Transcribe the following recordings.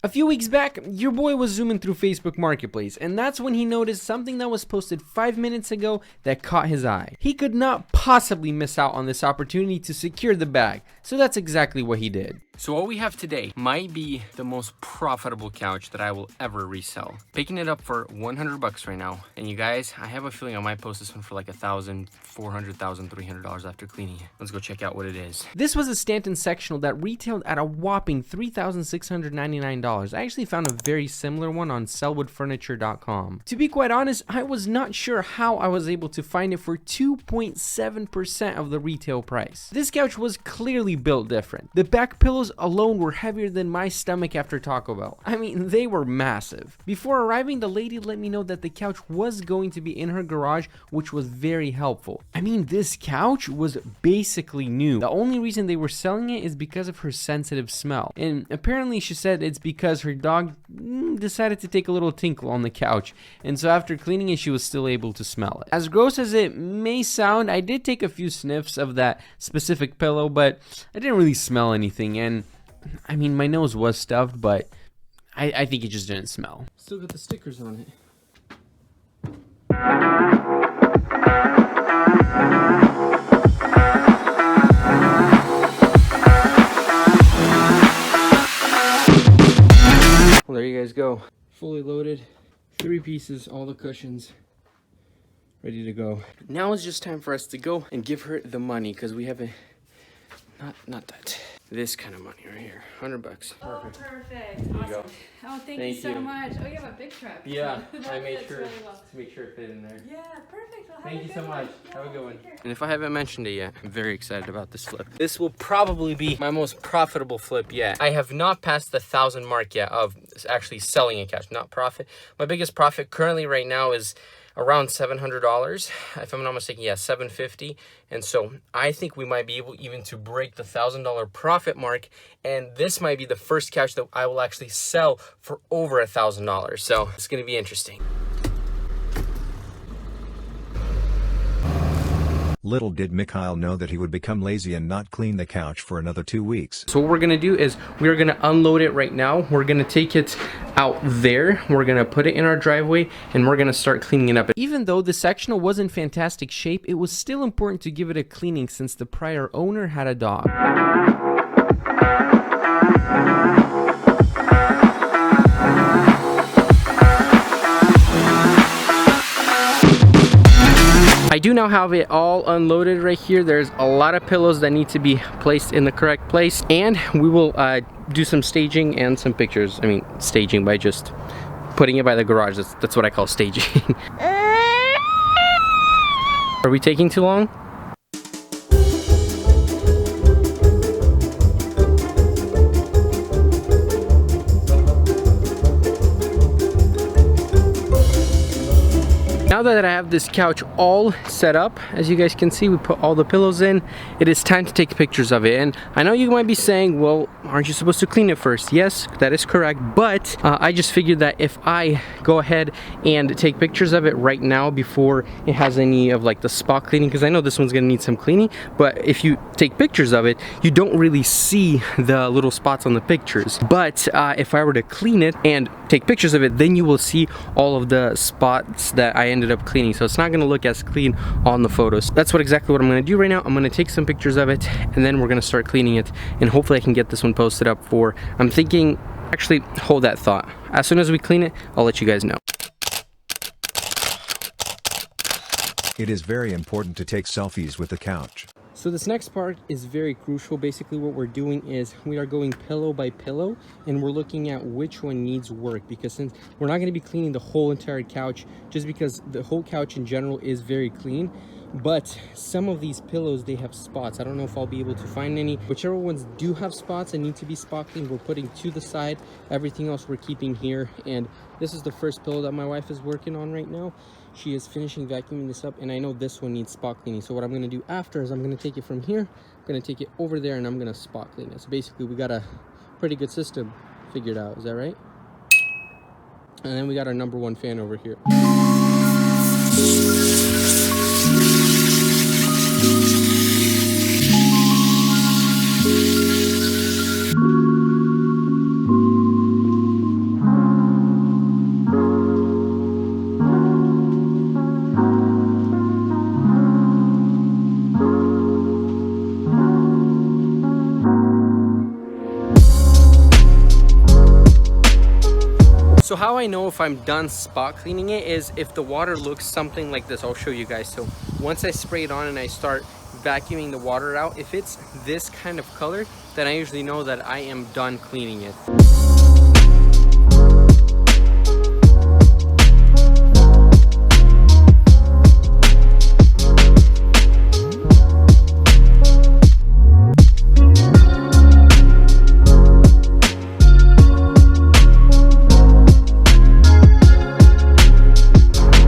A few weeks back, your boy was zooming through Facebook Marketplace, and that's when he noticed something that was posted 5 minutes ago that caught his eye. He could not possibly miss out on this opportunity to secure the bag, so that's exactly what he did. So what we have today might be the most profitable couch that I will ever resell. Picking it up for 100 bucks right now. And you guys, I have a feeling I might post this one for like $1,400, $1,300 after cleaning it. Let's go check out what it is. This was a Stanton sectional that retailed at a whopping $3,699. I actually found a very similar one on sellwoodfurniture.com. To be quite honest, I was not sure how I was able to find it for 2.7% of the retail price. This couch was clearly built different. The back pillows alone were heavier than my stomach after Taco Bell. I mean, they were massive. Before arriving, the lady let me know that the couch was going to be in her garage, which was very helpful. I mean, this couch was basically new. The only reason they were selling it is because of her sensitive smell. And apparently she said it's because her dog decided to take a little tinkle on the couch. And so after cleaning it, she was still able to smell it. As gross as it may sound, I did take a few sniffs of that specific pillow, but I didn't really smell anything. And I mean, my nose was stuffed, but I think it just didn't smell. Still got the stickers on it. Well, there you guys go. Fully loaded, 3 pieces, all the cushions, ready to go. Now it's just time for us to go and give her the money, because we haven't, not that. This kind of money right here, 100 bucks. Oh, perfect. There you Awesome. go. Oh, thank you so much. Oh, you have a big truck. Yeah, I made Fits sure really well. to make sure it fit in there. Yeah, perfect. Well, Thank you so much. Have a good one. Take care. And if I haven't mentioned it yet, I'm very excited about this flip. This will probably be my most profitable flip yet. I have not passed the 1,000 mark yet of actually selling a couch, not profit. My biggest profit currently right now is around $700, if I'm not mistaken. Yeah, $750. And so I think we might be able even to break the $1,000 profit mark, and this might be the first couch that I will actually sell for over $1,000. So it's going to be interesting. Little did Mikhail know that he would become lazy and not clean the couch for another 2 weeks. So what we're gonna do is we're gonna unload it right now. We're gonna take it out there. We're gonna put it in our driveway and we're gonna start cleaning it up. Even though the sectional was in fantastic shape, it was still important to give it a cleaning since the prior owner had a dog. I do now have it all unloaded right here. There's a lot of pillows that need to be placed in the correct place, and we will do some staging and some pictures. I mean, staging by just putting it by the garage. That's what I call staging. Are we taking too long? Now that I have this couch all set up, as you guys can see, we put all the pillows in. It is time to take pictures of it. And I know you might be saying, well, aren't you supposed to clean it first? Yes, that is correct. But I just figured that if I go ahead and take pictures of it right now before it has any of like the spot cleaning, because I know this one's gonna need some cleaning, but if you take pictures of it, you don't really see the little spots on the pictures. But if I were to clean it and take pictures of it, then you will see all of the spots that I ended up cleaning, so it's not going to look as clean on the photos. That's exactly what I'm going to do right now. I'm going to take some pictures of it and then we're going to start cleaning it, and hopefully I can get this one posted up for, I'm thinking, actually hold that thought, as soon as we clean it, I'll let you guys know. It is very important to take selfies with the couch. So this next part is very crucial. Basically what we're doing is we are going pillow by pillow and we're looking at which one needs work, because since we're not going to be cleaning the whole entire couch, just because the whole couch in general is very clean, but some of these pillows, they have spots. I don't know if I'll be able to find any. Whichever ones do have spots and need to be spot cleaned, we're putting to the side. Everything else we're keeping here. And this is the first pillow that my wife is working on right now. She is finishing vacuuming this up, and I know this one needs spot cleaning. So what I'm gonna do after is I'm gonna take it from here, I'm gonna take it over there, and I'm gonna spot clean it. So basically we got a pretty good system figured out, is that right? And then we got our #1 fan over here. So how I know if I'm done spot cleaning it is if the water looks something like this. I'll show you guys. So once I spray it on and I start vacuuming the water out, if it's this kind of color, then I usually know that I am done cleaning it.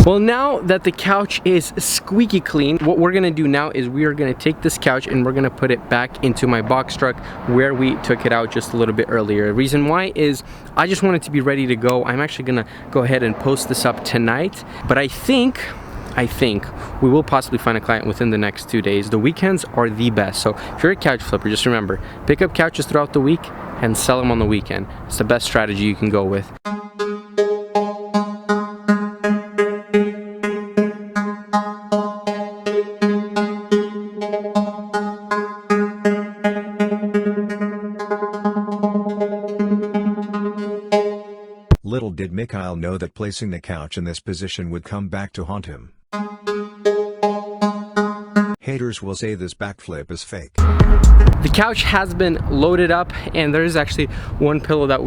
Well, now that the couch is squeaky clean, what we're gonna do now is we are gonna take this couch and we're gonna put it back into my box truck where we took it out just a little bit earlier. The reason why is I just want it to be ready to go. I'm actually gonna go ahead and post this up tonight, but I think we will possibly find a client within the next 2 days. The weekends are the best. So if you're a couch flipper, just remember, pick up couches throughout the week and sell them on the weekend. It's the best strategy you can go with. Little did Mikhail know that placing the couch in this position would come back to haunt him. Haters will say this backflip is fake. The couch has been loaded up, and there's actually one pillow that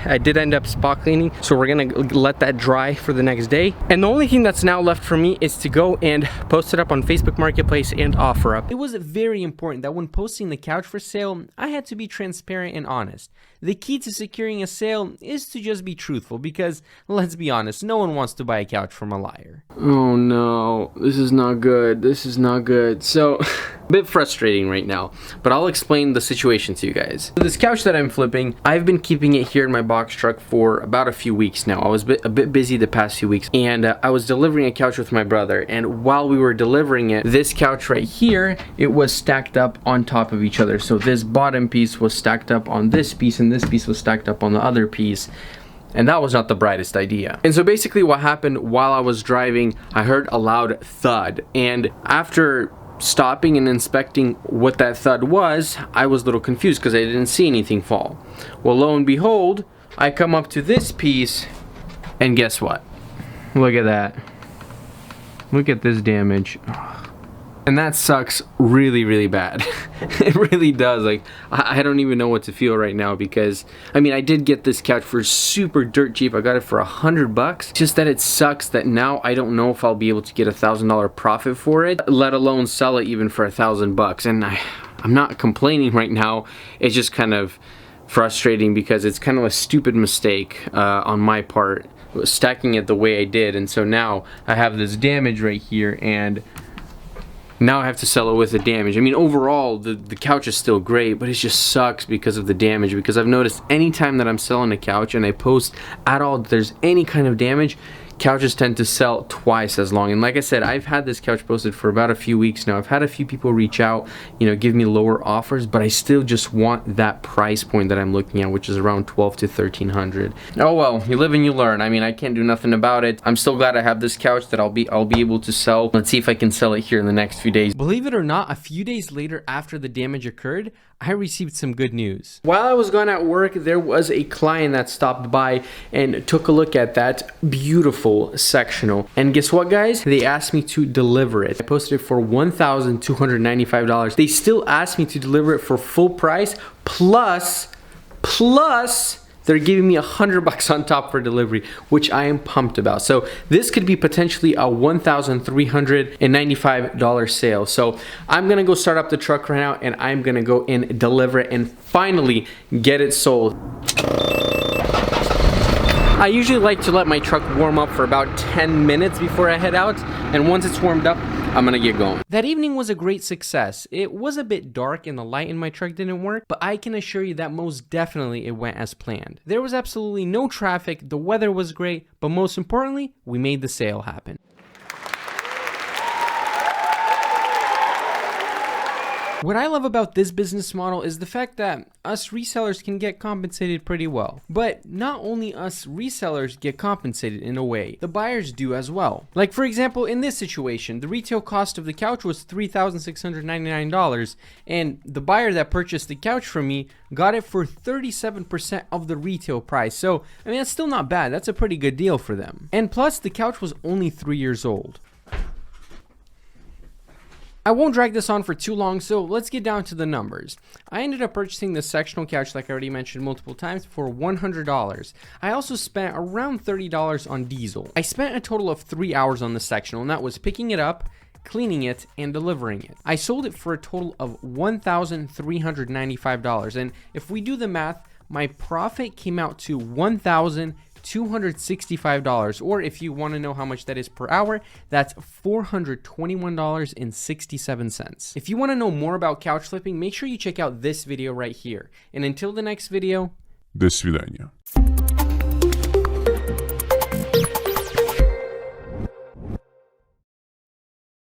I did end up spot cleaning, so we're gonna let that dry for the next day. And the only thing that's now left for me is to go and post it up on Facebook Marketplace and offer up. It was very important that when posting the couch for sale, I had to be transparent and honest. The key to securing a sale is to just be truthful, because let's be honest, no one wants to buy a couch from a liar. Oh no, this is not good. This is not good. So, a bit frustrating right now, but I'll explain the situation to you guys. This couch that I'm flipping, I've been keeping it here in my box truck for about a few weeks now. I was a bit busy the past few weeks, and I was delivering a couch with my brother, and while we were delivering it, this couch right here, it was stacked up on top of each other. So this bottom piece was stacked up on this piece, and this piece was stacked up on the other piece. And that was not the brightest idea. And so basically what happened while I was driving, I heard a loud thud. And after stopping and inspecting what that thud was, I was a little confused because I didn't see anything fall. Well, lo and behold, I come up to this piece, and guess what? Look at that. Look at this damage. And that sucks really, really bad. It really does. Like, I don't even know what to feel right now, because I mean, I did get this couch for super dirt cheap. I got it for $100. Just that it sucks that now I don't know if I'll be able to get $1,000 profit for it, let alone sell it even for $1,000. And I'm not complaining right now. It's just kind of frustrating because it's kind of a stupid mistake on my part, stacking it the way I did. And so now I have this damage right here, and now I have to sell it with the damage. I mean, overall, the couch is still great, but it just sucks because of the damage. Because I've noticed anytime that I'm selling a couch and I post at all that there's any kind of damage, couches tend to sell twice as long. And like I said, I've had this couch posted for about a few weeks now. I've had a few people reach out, you know, give me lower offers, but I still just want that price point that I'm looking at, which is around $1,200 to $1,300. Oh well, you live and you learn. I mean, I can't do nothing about it. I'm still glad I have this couch that I'll be able to sell. Let's see if I can sell it here in the next few days. Believe it or not, a few days later after the damage occurred, I received some good news. While I was gone at work, there was a client that stopped by and took a look at that beautiful sectional. And guess what, guys? They asked me to deliver it. I posted it for $1,295. They still asked me to deliver it for full price, plus they're giving me $100 on top for delivery, which I am pumped about. So this could be potentially a $1,395 sale. So I'm gonna go start up the truck right now, and I'm gonna go and deliver it and finally get it sold. I usually like to let my truck warm up for about 10 minutes before I head out, and once it's warmed up, I'm gonna get going. That evening was a great success. It was a bit dark and the light in my truck didn't work, but I can assure you that most definitely it went as planned. There was absolutely no traffic, the weather was great, but most importantly, we made the sale happen. What I love about this business model is the fact that us resellers can get compensated pretty well. But not only us resellers get compensated in a way, the buyers do as well. Like for example, in this situation, the retail cost of the couch was $3,699 and the buyer that purchased the couch from me got it for 37% of the retail price. So, I mean, that's still not bad. That's a pretty good deal for them. And plus, the couch was only 3 years old. I won't drag this on for too long, so let's get down to the numbers. I ended up purchasing the sectional couch, like I already mentioned multiple times, for $100. I also spent around $30 on diesel. I spent a total of 3 hours on the sectional, and that was picking it up, cleaning it, and delivering it. I sold it for a total of $1,395, and if we do the math, my profit came out to $1,265, or if you want to know how much that is per hour, that's $421.67. If you want to know more about couch flipping, make sure you check out this video right here. And until the next video, До свидания.